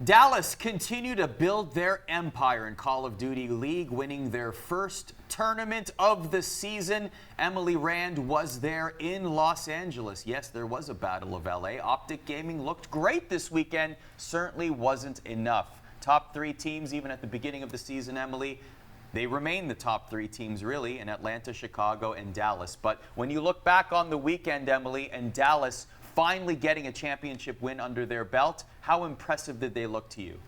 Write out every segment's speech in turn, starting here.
Dallas continue to build their empire in Call of Duty League, winning their first tournament of the season. Emily Rand was there in Los Angeles. Yes, there was a Battle of LA. Optic Gaming looked great this weekend. Certainly wasn't enough. Top three teams, even at the beginning of the season, Emily, they remain the top three teams, really, in Atlanta, Chicago, and Dallas. But when you look back on the weekend, Emily, and Dallas finally getting a championship win under their belt, how impressive did they look to you?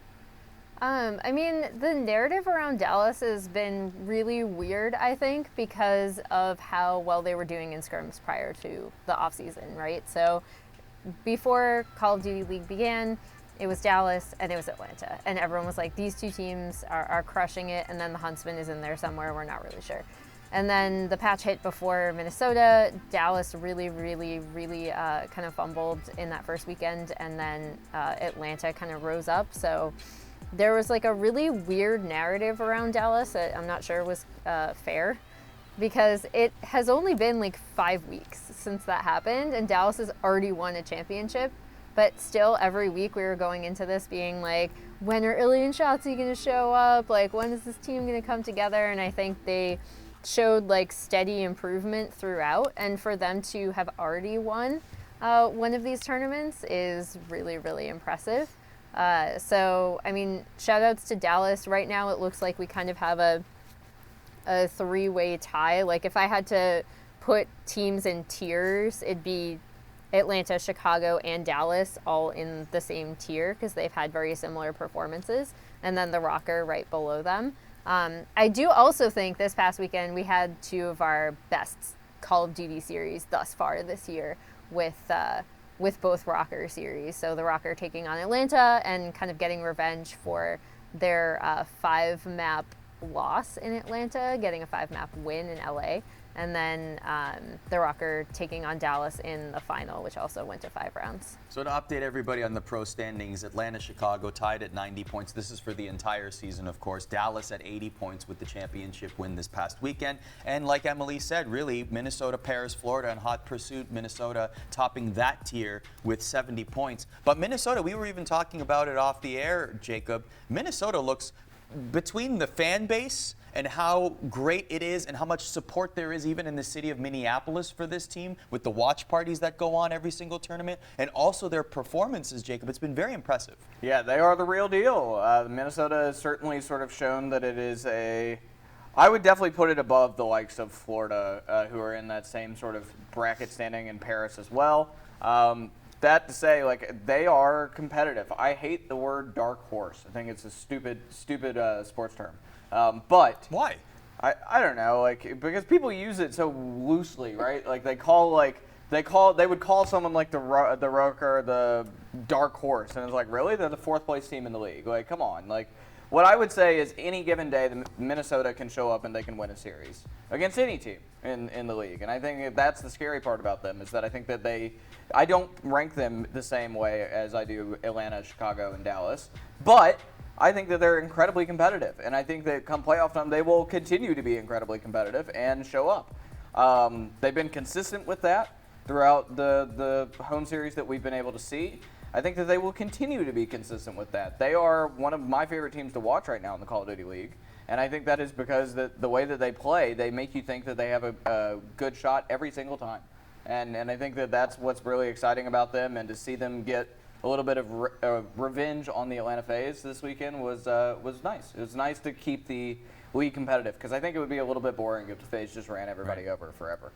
I mean, the narrative around Dallas has been really weird, I think, because of how well they were doing in scrims prior to the offseason, right? So before Call of Duty League began, it was Dallas and it was Atlanta. And everyone was like, these two teams are crushing it, and then the Huntsman is in there somewhere, we're not really sure. And then the patch hit before Minnesota. Dallas really kind of fumbled in that first weekend, and then Atlanta kind of rose up. So there was like a really weird narrative around Dallas that I'm not sure was fair, because it has only been like 5 weeks since that happened, and Dallas has already won a championship. But still, every week we were going into this being like, when are Ilya and Shotzi going to show up? Like, when is this team going to come together? And I think they showed like steady improvement throughout, and for them to have already won one of these tournaments is really impressive. So I mean, shout outs to Dallas. Right now it looks like we kind of have a three-way tie. Like, if I had to put teams in tiers, it'd be Atlanta, Chicago, and Dallas all in the same tier because they've had very similar performances, and then the Rokkr right below them. I do also think this past weekend we had two of our best Call of Duty series thus far this year with both Rokkr series. So the Rokkr taking on Atlanta and kind of getting revenge for their 5-map loss in Atlanta, getting a 5-map win in LA. And then the Rokkr taking on Dallas in the final, which also went to 5 rounds. So to update everybody on the pro standings, Atlanta, Chicago tied at 90 points. This is for the entire season, of course. Dallas at 80 points with the championship win this past weekend. And like Emily said, really, Minnesota pairs Florida in hot pursuit. Minnesota topping that tier with 70 points. But Minnesota, we were even talking about it off the air, Jacob. Minnesota looks, between the fan base and how great it is and how much support there is even in the city of Minneapolis for this team with the watch parties that go on every single tournament, and also their performances, Jacob. It's been very impressive. Yeah, they are the real deal. Minnesota has certainly sort of shown that it is I would definitely put it above the likes of Florida, who are in that same sort of bracket standing in Paris as well. That to say, like, they are competitive. I hate the word dark horse. I think it's a stupid sports term. But why? I don't know, like, because people use it so loosely, right? Like they would call someone like the Rokkr the dark horse, and it's like, really? They're the 4th place team in the league. Like, come on. Like, what I would say is any given day, Minnesota can show up and they can win a series against any team in the league. And I think that's the scary part about them, is that I think that I don't rank them the same way as I do Atlanta, Chicago, and Dallas, but I think that they're incredibly competitive, and I think that come playoff time, they will continue to be incredibly competitive and show up. They've been consistent with that throughout the home series that we've been able to see. I think that they will continue to be consistent with that. They are one of my favorite teams to watch right now in the Call of Duty League, and I think that is because the way that they play, they make you think that they have a good shot every single time. And I think that that's what's really exciting about them, and to see them get a little bit of revenge on the Atlanta FaZe this weekend was nice. It was nice to keep the league competitive, because I think it would be a little bit boring if the FaZe just ran everybody over forever.